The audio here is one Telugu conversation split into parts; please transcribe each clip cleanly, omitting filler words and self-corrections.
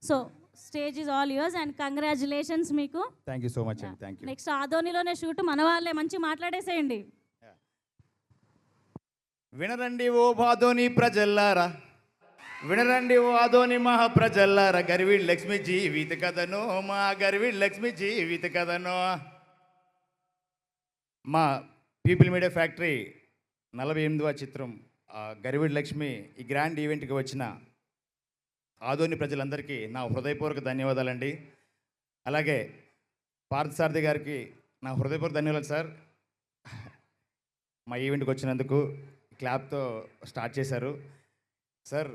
So stage is all yours and congratulations మీకు. థ్యాంక్ యూ సో మచ్ అండి. Thank you. నెక్స్ట్ ఆదోనిలోనే షూట్ మన వాళ్ళే మంచి మాట్లాడేసేయండి. వినరండి ఓ ఆదోని ప్రజల్లారా, వినరండి ఓ ఆదోని మహాప్రజల్లారా, గరివీడి లక్ష్మి జీవిత కథను, మా గరివీడి లక్ష్మి జీవిత కథను. మా పీపుల్ మీడియా ఫ్యాక్టరీ 48వ చిత్రం గరివీడి లక్ష్మి ఈ గ్రాండ్ ఈవెంట్కి వచ్చిన ఆదోని ప్రజలందరికీ నా హృదయపూర్వక ధన్యవాదాలండి. అలాగే పార్థసారథి గారికి నా హృదయపూర్వక ధన్యవాదాలు సార్. మా ఈవెంట్కి వచ్చినందుకు క్లాప్తో స్టార్ట్ చేశారు సార్.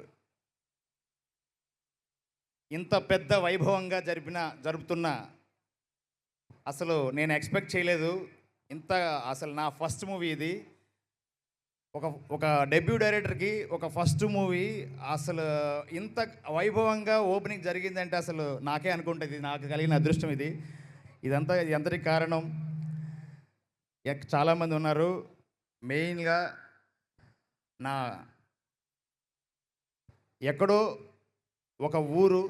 ఇంత పెద్ద వైభవంగా జరుపుతున్న అసలు నేను ఎక్స్పెక్ట్ చేయలేదు. ఇంత అసలు నా ఫస్ట్ మూవీ ఇది. ఒక డెబ్యూ డైరెక్టర్కి ఒక ఫస్ట్ మూవీ అసలు ఇంత వైభవంగా ఓపెనింగ్ జరిగిందంటే అసలు నాకే అనుకుంటుంది, నాకు కలిగిన అదృష్టం ఇది. ఇదంతా ఎంతటికి కారణం చాలామంది ఉన్నారు. మెయిన్గా నా ఎక్కడో ఒక ఊరు,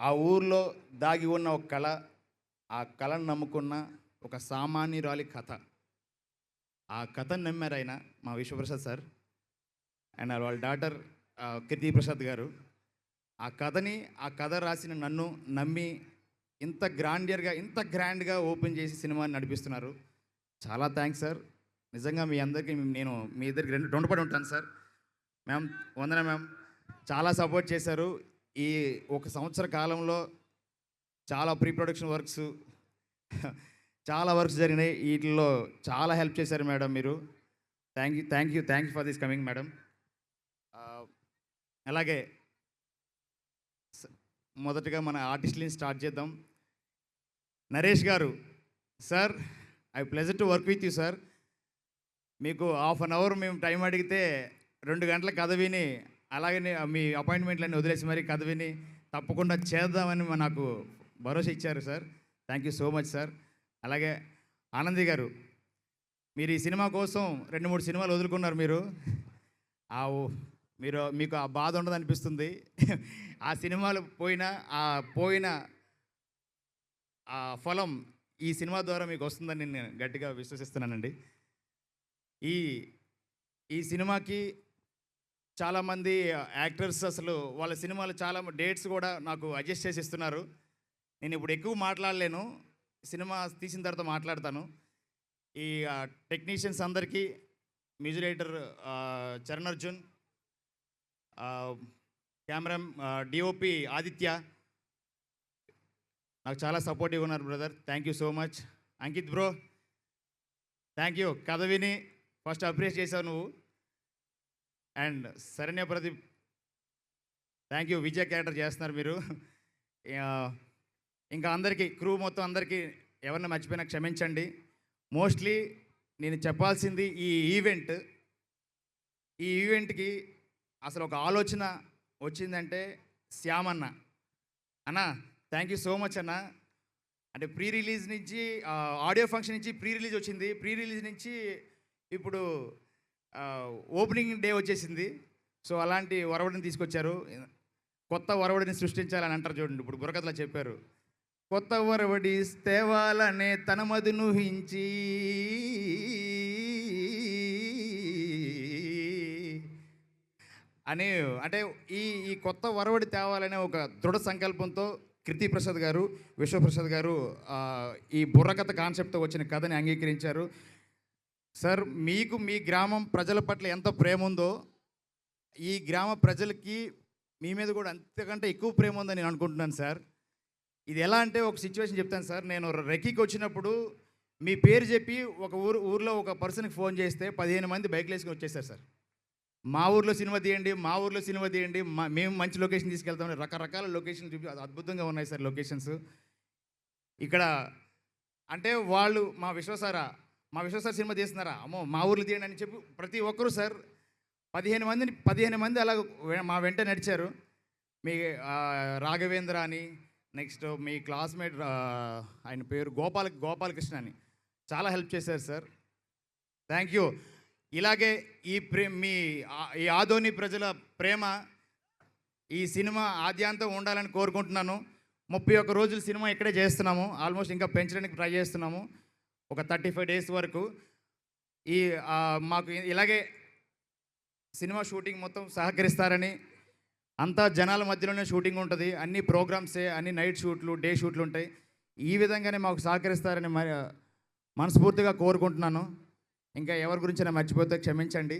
ఆ ఊర్లో దాగి ఉన్న ఒక కళ, ఆ కళను నమ్ముకున్న ఒక సామాన్యురాలి కథ. ఆ కథను నమ్మారు ఆయన, మా విశ్వప్రసాద్ సార్ అండ్ వాళ్ళ డాటర్ కీర్తి ప్రసాద్ గారు. ఆ కథ రాసిన నన్ను నమ్మి ఇంత గ్రాండ్గా ఓపెన్ చేసి సినిమాని నడిపిస్తున్నారు. చాలా థ్యాంక్స్ సార్. నిజంగా మీ అందరికీ నేను మీ ఇద్దరికి రుణపడి ఉంటాను సార్. మ్యామ్ వందన మ్యామ్, చాలా సపోర్ట్ చేశారు. ఈ 1 సంవత్సర కాలంలో చాలా ప్రీ ప్రొడక్షన్ వర్క్స్, చాలా వర్క్స్ జరిగినాయి. వీటిల్లో చాలా హెల్ప్ చేశారు మేడం మీరు. Thank you for this coming madam. అలాగే మొదటగా మన ఆర్టిస్ట్ని స్టార్ట్ చేద్దాం. నరేష్ గారు sir, I pleasure to work with you sir. మీకు ½ అన్ అవర్ మేము టైం అడిగితే 2 గంటల కథ విని, అలాగే మీ అపాయింట్మెంట్లన్నీ వదిలేసి మరి కథ విని తప్పకుండా చేద్దామని నాకు భరోసా ఇచ్చారు sir. Thank you so much sir. అలాగే ఆనంది గారు, మీరు ఈ సినిమా కోసం 2-3 సినిమాలు వదులుకున్నారు. మీకు ఆ బాధ ఉండదు అనిపిస్తుంది. ఆ సినిమాలు పోయిన ఆ ఫలం ఈ సినిమా ద్వారా మీకు వస్తుందని నేను గట్టిగా విశ్వసిస్తున్నానండి. ఈ సినిమాకి చాలామంది యాక్టర్స్ అసలు వాళ్ళ సినిమాలు చాలా డేట్స్ కూడా నాకు అడ్జస్ట్ చేసి ఇస్తున్నారు. నేను ఇప్పుడు ఎక్కువ మాట్లాడలేను, సినిమా తీసిన తర్వాత మాట్లాడతాను. ఈ టెక్నీషియన్స్ అందరికీ, music director Charan Arjun, camera DOP Aditya నాకు చాలా సపోర్టివ్ ఉన్నారు brother. Thank you so much. Ankit bro, thank you. కథ విని ఫస్ట్ అప్రిషియేట్ చేసావు నువ్వు. And Saranya Pradeep, thank you. Vijay character చేస్తున్నారు మీరు. ఇంకా అందరికీ, క్రూ మొత్తం అందరికీ ఎవరిని మర్చిపోయినా క్షమించండి. మోస్ట్లీ నేను చెప్పాల్సింది ఈ ఈవెంట్కి అసలు ఒక ఆలోచన వచ్చిందంటే శ్యామన్న అన్న, థ్యాంక్ యూ సో మచ్ అన్న. అంటే ప్రీ రిలీజ్ నుంచి ఆడియో ఫంక్షన్ నుంచి ప్రీ రిలీజ్ వచ్చింది, ప్రీ రిలీజ్ నుంచి ఇప్పుడు ఓపెనింగ్ డే వచ్చేసింది. సో అలాంటి వరవడిని తీసుకొచ్చారు. కొత్త వరవడిని సృష్టించాలని అంటారు చూడండి, ఇప్పుడు బుర్రకథలో చెప్పారు. కొత్త వరవడి తేవాలనే తన మధునుహించి అని, అంటే ఈ కొత్త వరవడి తేవాలనే ఒక దృఢ సంకల్పంతో కీర్తి ప్రసాద్ గారు, విశ్వప్రసాద్ గారు ఈ బుర్రకథ కాన్సెప్ట్తో వచ్చిన కథని అంగీకరించారు. సార్, మీకు మీ గ్రామం ప్రజల పట్ల ఎంత ప్రేమ ఉందో, ఈ గ్రామ ప్రజలకి మీ మీద కూడా అంతకంటే ఎక్కువ ప్రేమ ఉందని నేను అనుకుంటున్నాను సార్. ఇది ఎలా అంటే ఒక సిచ్యువేషన్ చెప్తాను సార్. నేను రెక్కీకి వచ్చినప్పుడు మీ పేరు చెప్పి ఒక ఊర్లో ఒక పర్సన్కి ఫోన్ చేస్తే 15 మంది బైక్లు వేసుకొని వచ్చేసారు సార్. మా ఊర్లో సినిమా తీయండి, మేము మంచి లొకేషన్ తీసుకెళ్తాం. రకరకాల లొకేషన్లు చూపి అద్భుతంగా ఉన్నాయి సార్ లొకేషన్స్. ఇక్కడ అంటే వాళ్ళు మా విశ్వసార సినిమా తీస్తున్నారా, అమ్మో మా ఊర్లో తీయండి అని చెప్పి ప్రతి ఒక్కరూ సార్ 15 మంది అలా మా వెంట నడిచారు. మీ రాఘవేంద్ర అని, నెక్స్ట్ మీ క్లాస్మేట్ ఆయన పేరు గోపాలకృష్ణ అని చాలా హెల్ప్ చేశారు సార్. Thank you. ఇలాగే ఈ ఆదోని ప్రజల ప్రేమ ఈ సినిమా ఆద్యాంతం ఉండాలని కోరుకుంటున్నాను. 31 రోజులు సినిమా ఇక్కడే చేస్తున్నాము. ఆల్మోస్ట్ ఇంకా పెంచడానికి ట్రై చేస్తున్నాము. ఒక 35 డేస్ వరకు. ఈ మాకు ఇలాగే సినిమా షూటింగ్ మొత్తం సహకరిస్తారని, అంతా జనాల మధ్యలోనే షూటింగ్ ఉంటుంది, అన్ని ప్రోగ్రామ్సే, అన్ని నైట్ షూట్లు, డే షూట్లు ఉంటాయి. ఈ విధంగానే మాకు సహకరిస్తారని మనస్ఫూర్తిగా కోరుకుంటున్నాను. ఇంకా ఎవరి గురించి మర్చిపోతే క్షమించండి.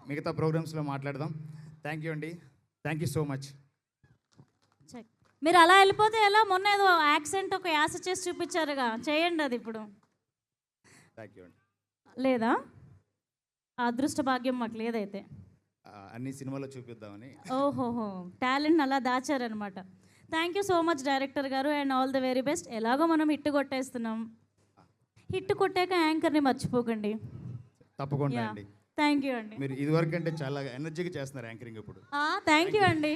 మిగతా ప్రోగ్రామ్స్లో మాట్లాడదాం. థ్యాంక్ యూ అండి. Thank you so much. మీరు అలా వెళ్ళిపోతే ఎలా? మొన్న ఏదో యాక్సెంట్ ఒక యాస చేసి చూపించారుగా, చేయండి అది ఇప్పుడు. థ్యాంక్ యూ అండి. లేదా? ఆ అదృష్ట భాగ్యం మాకు లేదైతే. అన్ని సినిమాలో చూపిద్దామని. ఓహోహో, టాలెంట్ అలా దాచారనమాట. Thank you so much director గారు, and all the very best. ఎలాగో మనం హిట్ కొట్టేస్తున్నాం. హిట్ కొట్టాక యాంకర్ని మర్చిపోకండి. తప్పకుండా అండి. థ్యాంక్ యూ అండి. మీరు ఇదివరకు అంటే చాలా ఎనర్జీగా చేస్తున్నారు యాంకరింగ్ ఇప్పుడు. థ్యాంక్ యూ అండి.